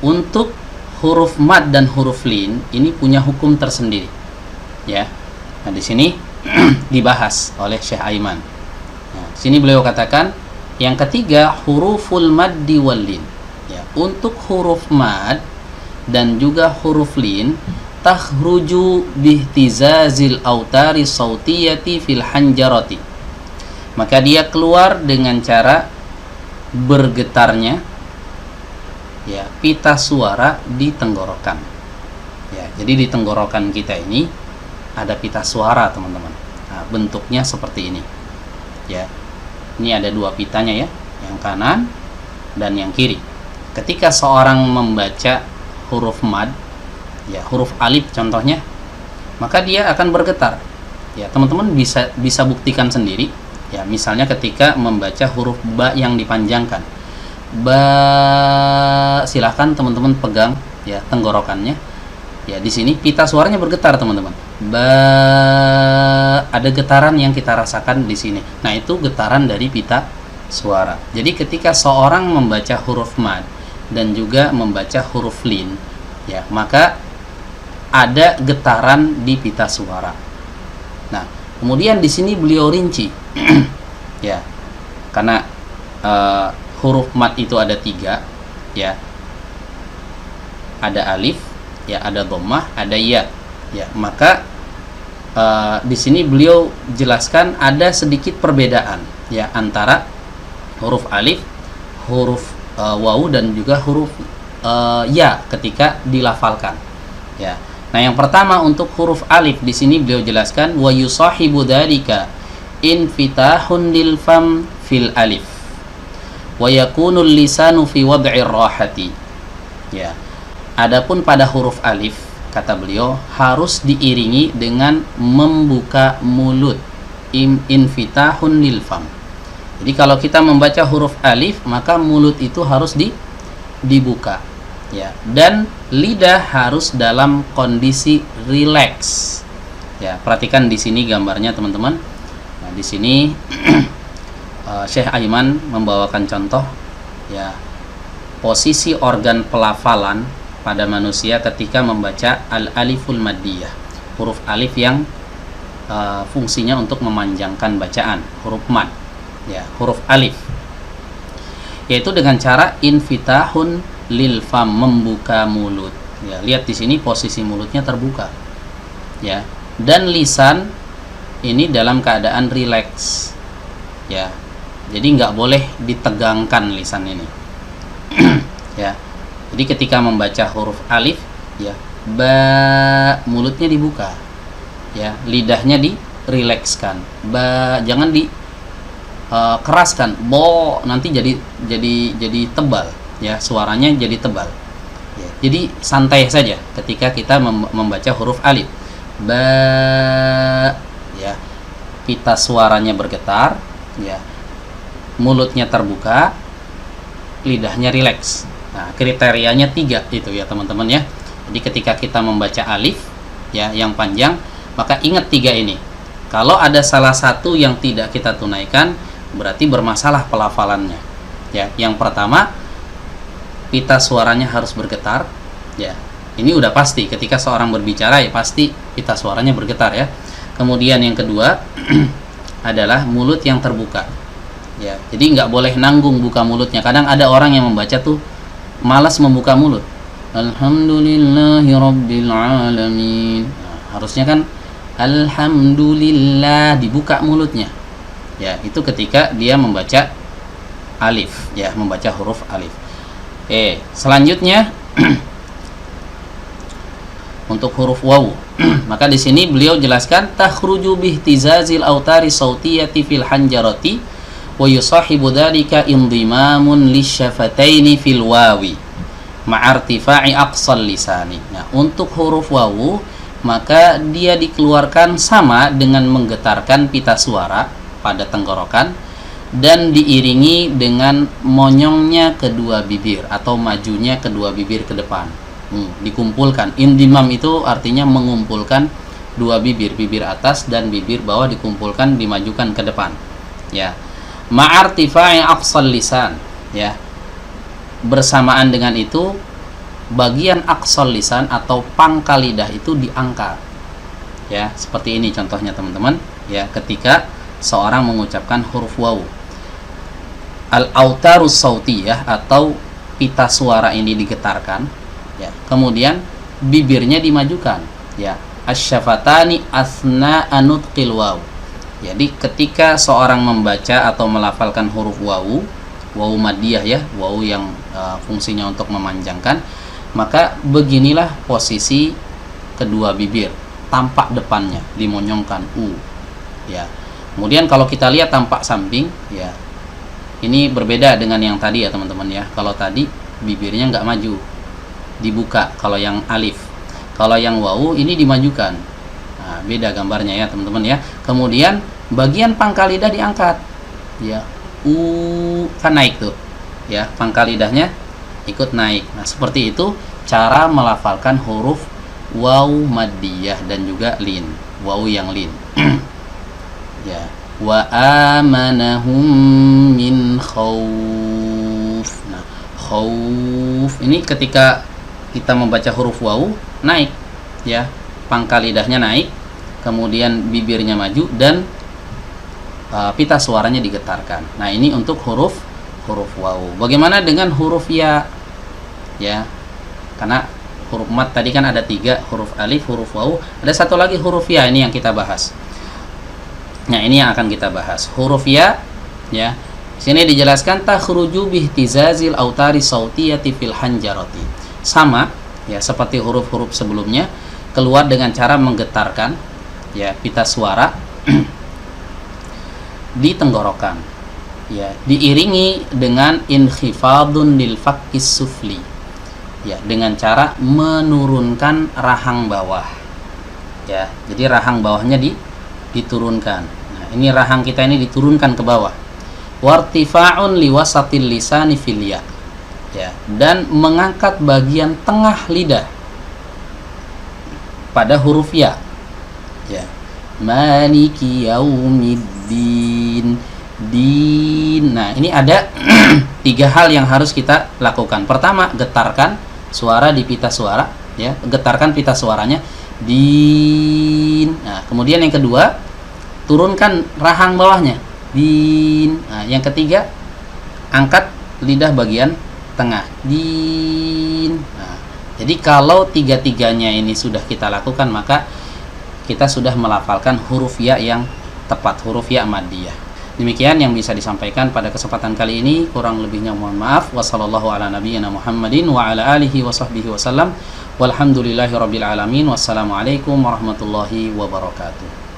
untuk huruf mad dan huruf lin ini punya hukum tersendiri, ya. Nah, di sini dibahas oleh Syekh Aiman. Nah, di sini beliau katakan yang ketiga huruful maddi wal lin. Ya, untuk huruf mad dan juga huruf lin takhruju bihtizazil autari sautiyati fil hanjarati. Maka dia keluar dengan cara bergetarnya, ya, pita suara di tenggorokan. Ya, jadi di tenggorokan kita ini ada pita suara, teman-teman. Nah, bentuknya seperti ini. Ya. Ini ada dua pitanya, ya, yang kanan dan yang kiri. Ketika seorang membaca huruf mad, ya, huruf alif contohnya, maka dia akan bergetar. Ya, teman-teman bisa buktikan sendiri. Ya, misalnya ketika membaca huruf ba yang dipanjangkan. Ba, silahkan teman-teman pegang, ya, tenggorokannya. Ya, di sini pita suaranya bergetar, teman-teman. Ba, ada getaran yang kita rasakan di sini. Nah, itu getaran dari pita suara. Jadi ketika seorang membaca huruf mad dan juga membaca huruf lin, ya, maka ada getaran di pita suara. Nah, kemudian di sini beliau rinci, ya, karena huruf mad itu ada 3, ya, ada alif, ya, ada dhammah, ada ya, ya, maka di sini beliau jelaskan ada sedikit perbedaan, ya, antara huruf alif, huruf wawu dan juga huruf ya ketika dilafalkan, ya. Nah, yang pertama untuk huruf alif di sini beliau jelaskan wa yusahibu dzalika infitahun lil fam fil alif wa yakunul lisanu fi wad'ir rahati. Ya. Adapun pada huruf alif, kata beliau, harus diiringi dengan membuka mulut, infitahun lil fam. Jadi kalau kita membaca huruf alif, maka mulut itu harus dibuka, ya, dan lidah harus dalam kondisi rileks. Ya, perhatikan di sini gambarnya, teman-teman. Nah, di sini Syekh Aiman membawakan contoh, ya, posisi organ pelafalan pada manusia ketika membaca al-aliful maddiyah, huruf alif yang fungsinya untuk memanjangkan bacaan, huruf mad, ya, huruf alif, yaitu dengan cara infitahun lil fam, membuka mulut. Ya, lihat di sini posisi mulutnya terbuka, ya, dan lisan ini dalam keadaan rileks, ya, jadi nggak boleh ditegangkan lisan ini. Ya, jadi ketika membaca huruf alif, ya, ba, mulutnya dibuka, ya, lidahnya dirilekskan, ba, jangan keraskan, bo, nanti jadi tebal, ya, suaranya jadi tebal. Ya, jadi santai saja ketika kita membaca huruf alif. Ba, ya, pita suaranya bergetar, ya, mulutnya terbuka, lidahnya rileks. Nah, kriterianya 3 itu, ya, teman-teman, ya. Jadi ketika kita membaca alif, ya, yang panjang, maka ingat 3 ini. Kalau ada salah satu yang tidak kita tunaikan, berarti bermasalah pelafalannya. Ya, yang pertama, pita suaranya harus bergetar, ya. Ini udah pasti ketika seorang berbicara, ya, pasti pita suaranya bergetar, ya. Kemudian yang kedua adalah mulut yang terbuka. Ya, jadi nggak boleh nanggung buka mulutnya. Kadang ada orang yang membaca tuh malas membuka mulut. Alhamdulillahirabbil alamin. Nah, harusnya kan alhamdulillah, dibuka mulutnya. Ya, itu ketika dia membaca alif, ya, membaca huruf alif. Selanjutnya untuk huruf wawu. Maka di sini beliau jelaskan takhruju bihtizazil autari sautiyati fil hanjarati wa yusahibu dzalika indimamun lisyafataini fil wawi ma'artifa'i aqsal lisani. Nah, untuk huruf wawu, maka dia dikeluarkan sama dengan menggetarkan pita suara pada tenggorokan dan diiringi dengan monyongnya kedua bibir atau majunya kedua bibir ke depan. Dikumpulkan. Indimam itu artinya mengumpulkan dua bibir, bibir atas dan bibir bawah dikumpulkan, dimajukan ke depan. Ya. Ma'artifa'i aqsal lisan, ya. Bersamaan dengan itu bagian aqsal lisan atau pangkal lidah itu diangkat. Ya, seperti ini contohnya teman-teman, ya, ketika seorang mengucapkan huruf waw. Al-autarus sautiyah atau pita suara ini digetarkan, ya. Kemudian bibirnya dimajukan, ya. Asyafatani asna anutqil waw. Jadi ketika seorang membaca atau melafalkan huruf waw, waw madiyah, ya, waw yang fungsinya untuk memanjangkan, maka beginilah posisi kedua bibir, tampak depannya dimonyongkan ya. Kemudian kalau kita lihat tampak samping, ya, ini berbeda dengan yang tadi ya teman-teman, ya. Kalau tadi bibirnya nggak maju, dibuka kalau yang alif. Kalau yang wawu ini dimajukan. Nah, beda gambarnya ya teman-teman, ya. Kemudian bagian pangkal lidah diangkat, ya. Kan naik tuh, ya, pangkal lidahnya ikut naik. Nah, seperti itu cara melafalkan huruf waw maddiyah dan juga lin, waw yang lin. Ya, wa amanahum min khauf. Nah, khauf ini ketika kita membaca huruf waw naik, ya, pangkal lidahnya naik, kemudian bibirnya maju dan pita suaranya digetarkan. Nah, ini untuk huruf waw. Bagaimana dengan huruf ya? Ya, karena huruf mat tadi kan ada 3, huruf alif, huruf waw, ada satu lagi huruf ya, ini yang kita bahas. Nah, ini yang akan kita bahas. Huruf ya, ya. Sini dijelaskan takhruju bihtizazil autari sautiyati fil hanjarati. Sama, ya, seperti huruf-huruf sebelumnya, keluar dengan cara menggetarkan, ya, pita suara di tenggorokan, ya, diiringi dengan inkhifadun lil fakkis sufli, ya, dengan cara menurunkan rahang bawah, ya. Jadi rahang bawahnya diturunkan. Nah, ini rahang kita ini diturunkan ke bawah. Wartifa'un liwasatil lisani fil ya, ya, dan mengangkat bagian tengah lidah pada huruf ya, ya. Maliki yaumiddin, din. Nah, ini ada 3 hal yang harus kita lakukan. Pertama, getarkan suara di pita suara, ya, getarkan pita suaranya, din. Nah, kemudian yang kedua, turunkan rahang bawahnya, din. Nah, yang ketiga, angkat lidah bagian tengah, din. Nah, jadi kalau 3-tiganya ini sudah kita lakukan, maka kita sudah melafalkan huruf ya yang tepat, huruf ya maddiyah. Demikian yang bisa disampaikan pada kesempatan kali ini, kurang lebihnya mohon maaf. Wassallallahu ala nabiyyina Muhammadin wa ala alihi wa sahbihi wasallam. Walhamdulillahirabbil alamin. Wassalamualaikum warahmatullahi wabarakatuh.